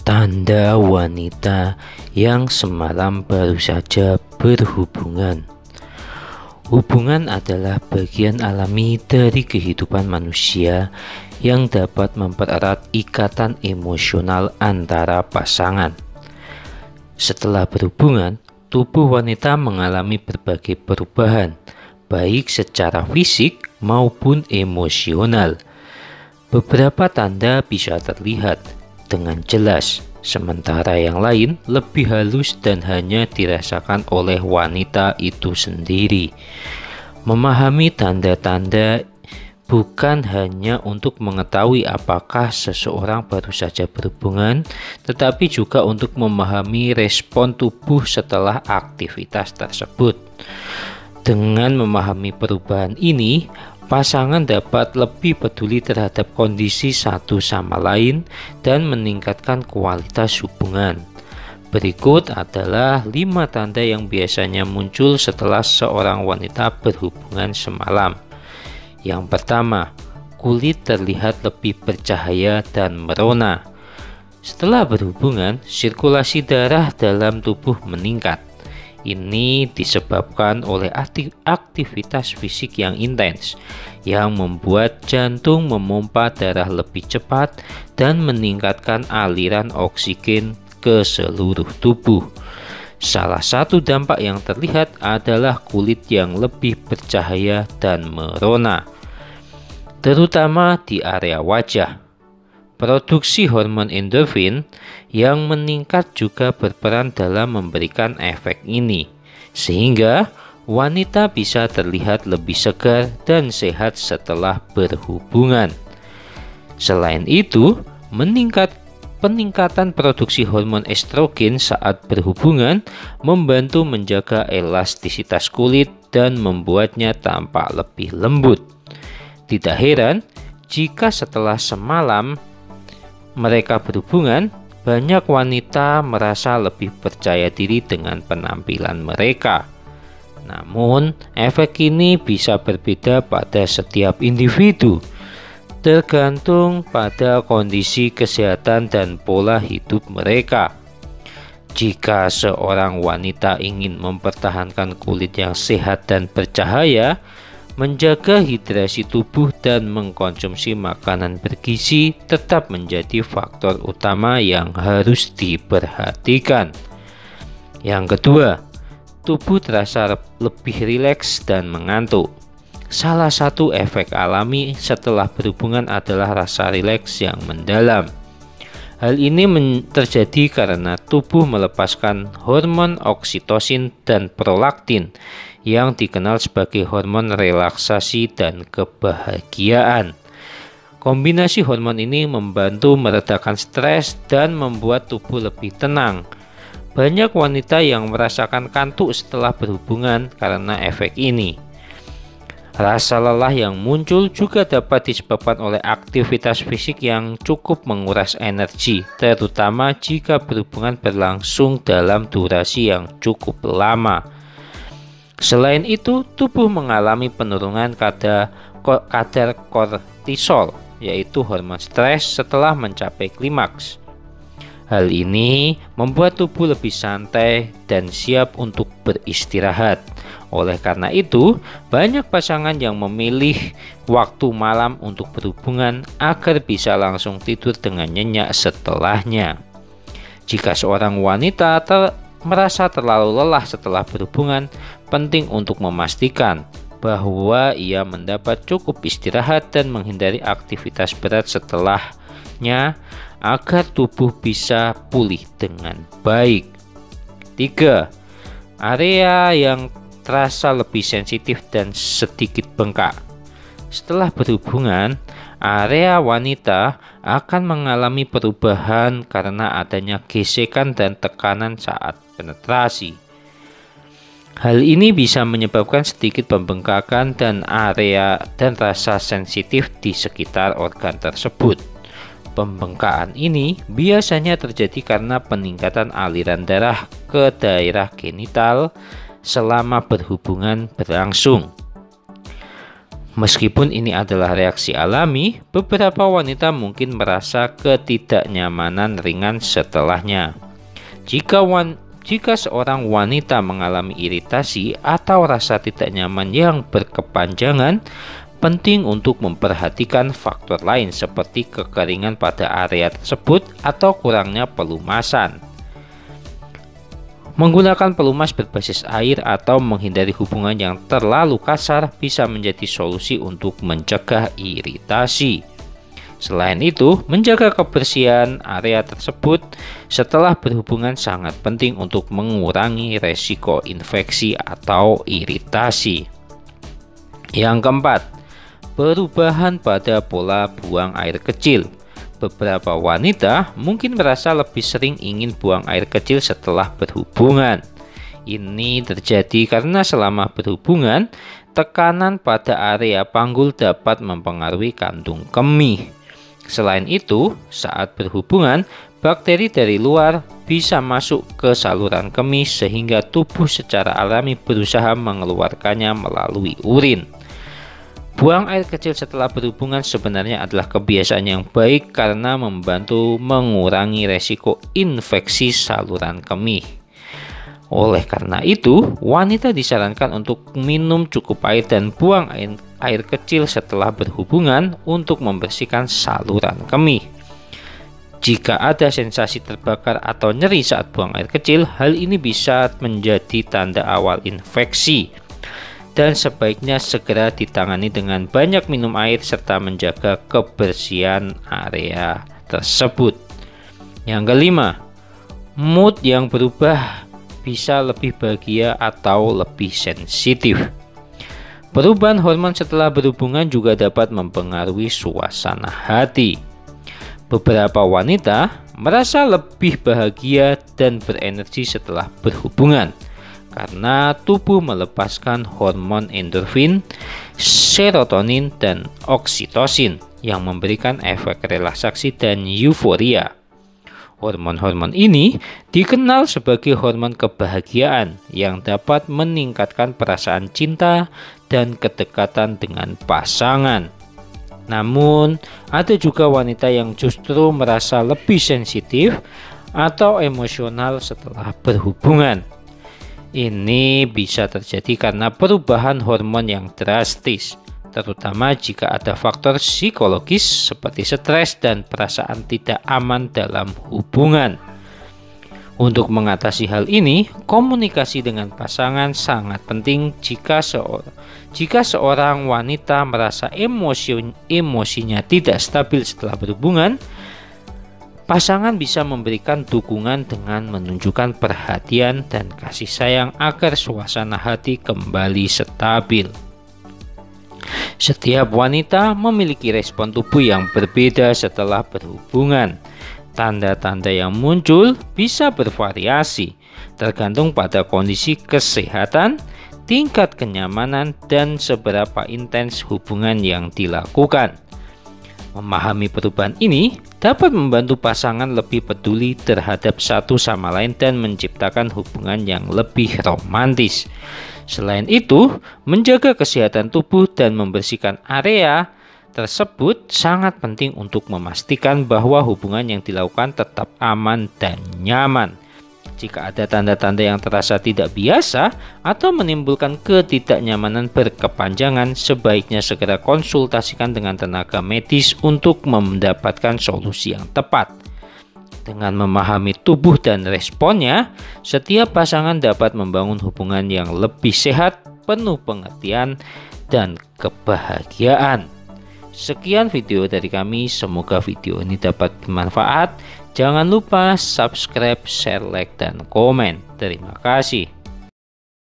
Tanda wanita yang semalam baru saja berhubungan. Hubungan adalah bagian alami dari kehidupan manusia yang dapat mempererat ikatan emosional antara pasangan. Setelah berhubungan, tubuh wanita mengalami berbagai perubahan, baik secara fisik maupun emosional. Beberapa tanda bisa terlihat dengan jelas, sementara yang lain lebih halus dan hanya dirasakan oleh wanita itu sendiri. Memahami tanda-tanda bukan hanya untuk mengetahui apakah seseorang baru saja berhubungan, tetapi juga untuk memahami respon tubuh setelah aktivitas tersebut. Dengan memahami perubahan ini, pasangan dapat lebih peduli terhadap kondisi satu sama lain dan meningkatkan kualitas hubungan. Berikut adalah 5 tanda yang biasanya muncul setelah seorang wanita berhubungan semalam. Yang pertama, kulit terlihat lebih bercahaya dan merona. Setelah berhubungan, sirkulasi darah dalam tubuh meningkat. Ini disebabkan oleh aktivitas fisik yang intens yang membuat jantung memompa darah lebih cepat dan meningkatkan aliran oksigen ke seluruh tubuh. Salah satu dampak yang terlihat adalah kulit yang lebih bercahaya dan merona, terutama di area wajah. Produksi hormon endorfin yang meningkat juga berperan dalam memberikan efek ini, sehingga wanita bisa terlihat lebih segar dan sehat setelah berhubungan. Selain itu, peningkatan produksi hormon estrogen saat berhubungan membantu menjaga elastisitas kulit dan membuatnya tampak lebih lembut. Tidak heran jika setelah semalam mereka berhubungan, banyak wanita merasa lebih percaya diri dengan penampilan mereka. Namun, efek ini bisa berbeda pada setiap individu, tergantung pada kondisi kesehatan dan pola hidup mereka. Jika seorang wanita ingin mempertahankan kulit yang sehat dan bercahaya, menjaga hidrasi tubuh dan mengkonsumsi makanan bergizi tetap menjadi faktor utama yang harus diperhatikan. Yang kedua, tubuh terasa lebih rileks dan mengantuk. Salah satu efek alami setelah berhubungan adalah rasa rileks yang mendalam. Hal ini terjadi karena tubuh melepaskan hormon oksitosin dan prolaktin yang dikenal sebagai hormon relaksasi dan kebahagiaan. Kombinasi hormon ini membantu meredakan stres dan membuat tubuh lebih tenang. Banyak wanita yang merasakan kantuk setelah berhubungan karena efek ini. Rasa lelah yang muncul juga dapat disebabkan oleh aktivitas fisik yang cukup menguras energi, terutama jika berhubungan berlangsung dalam durasi yang cukup lama. Selain itu, tubuh mengalami penurunan kadar kortisol, yaitu hormon stres setelah mencapai klimaks. Hal ini membuat tubuh lebih santai dan siap untuk beristirahat. Oleh karena itu, banyak pasangan yang memilih waktu malam untuk berhubungan agar bisa langsung tidur dengan nyenyak setelahnya. Jika seorang wanita merasa terlalu lelah setelah berhubungan, penting untuk memastikan bahwa ia mendapat cukup istirahat dan menghindari aktivitas berat setelahnya agar tubuh bisa pulih dengan baik. 3. Area yang terasa lebih sensitif dan sedikit bengkak. Setelah berhubungan, area wanita akan mengalami perubahan karena adanya gesekan dan tekanan saat penetrasi. Hal ini bisa menyebabkan sedikit pembengkakan dan rasa sensitif di sekitar organ tersebut. Pembengkakan ini biasanya terjadi karena peningkatan aliran darah ke daerah genital selama berhubungan berlangsung. Meskipun ini adalah reaksi alami, beberapa wanita mungkin merasa ketidaknyamanan ringan setelahnya. Jika seorang wanita mengalami iritasi atau rasa tidak nyaman yang berkepanjangan, penting untuk memperhatikan faktor lain seperti kekeringan pada area tersebut atau kurangnya pelumasan. Menggunakan pelumas berbasis air atau menghindari hubungan yang terlalu kasar bisa menjadi solusi untuk mencegah iritasi. Selain itu, menjaga kebersihan area tersebut setelah berhubungan sangat penting untuk mengurangi resiko infeksi atau iritasi. Yang keempat, perubahan pada pola buang air kecil. Beberapa wanita mungkin merasa lebih sering ingin buang air kecil setelah berhubungan. Ini terjadi karena selama berhubungan, tekanan pada area panggul dapat mempengaruhi kantung kemih. Selain itu, saat berhubungan, bakteri dari luar bisa masuk ke saluran kemih sehingga tubuh secara alami berusaha mengeluarkannya melalui urin. Buang air kecil setelah berhubungan sebenarnya adalah kebiasaan yang baik karena membantu mengurangi resiko infeksi saluran kemih. Oleh karena itu, wanita disarankan untuk minum cukup air dan buang air kecil setelah berhubungan untuk membersihkan saluran kemih. Jika ada sensasi terbakar atau nyeri saat buang air kecil, hal ini bisa menjadi tanda awal infeksi. Dan sebaiknya segera ditangani dengan banyak minum air serta menjaga kebersihan area tersebut. Yang kelima, mood yang berubah bisa lebih bahagia atau lebih sensitif. Perubahan hormon setelah berhubungan juga dapat mempengaruhi suasana hati. Beberapa wanita merasa lebih bahagia dan berenergi setelah berhubungan karena tubuh melepaskan hormon endorfin, serotonin, dan oksitosin yang memberikan efek relaksasi dan euforia. Hormon-hormon ini dikenal sebagai hormon kebahagiaan yang dapat meningkatkan perasaan cinta dan kedekatan dengan pasangan. Namun, ada juga wanita yang justru merasa lebih sensitif atau emosional setelah berhubungan. Ini bisa terjadi karena perubahan hormon yang drastis, terutama jika ada faktor psikologis seperti stres dan perasaan tidak aman dalam hubungan. Untuk mengatasi hal ini, komunikasi dengan pasangan sangat penting. Jika seorang wanita merasa emosinya tidak stabil setelah berhubungan, pasangan bisa memberikan dukungan dengan menunjukkan perhatian dan kasih sayang agar suasana hati kembali stabil. Setiap wanita memiliki respon tubuh yang berbeda setelah berhubungan. Tanda-tanda yang muncul bisa bervariasi, tergantung pada kondisi kesehatan, tingkat kenyamanan, dan seberapa intens hubungan yang dilakukan. Memahami perubahan ini dapat membantu pasangan lebih peduli terhadap satu sama lain dan menciptakan hubungan yang lebih romantis. Selain itu, menjaga kesehatan tubuh dan membersihkan area tersebut sangat penting untuk memastikan bahwa hubungan yang dilakukan tetap aman dan nyaman. Jika ada tanda-tanda yang terasa tidak biasa atau menimbulkan ketidaknyamanan berkepanjangan, sebaiknya segera konsultasikan dengan tenaga medis untuk mendapatkan solusi yang tepat. Dengan memahami tubuh dan responnya, setiap pasangan dapat membangun hubungan yang lebih sehat, penuh pengertian, dan kebahagiaan. Sekian video dari kami, semoga video ini dapat bermanfaat. Jangan lupa subscribe, share, like, dan komen. Terima kasih.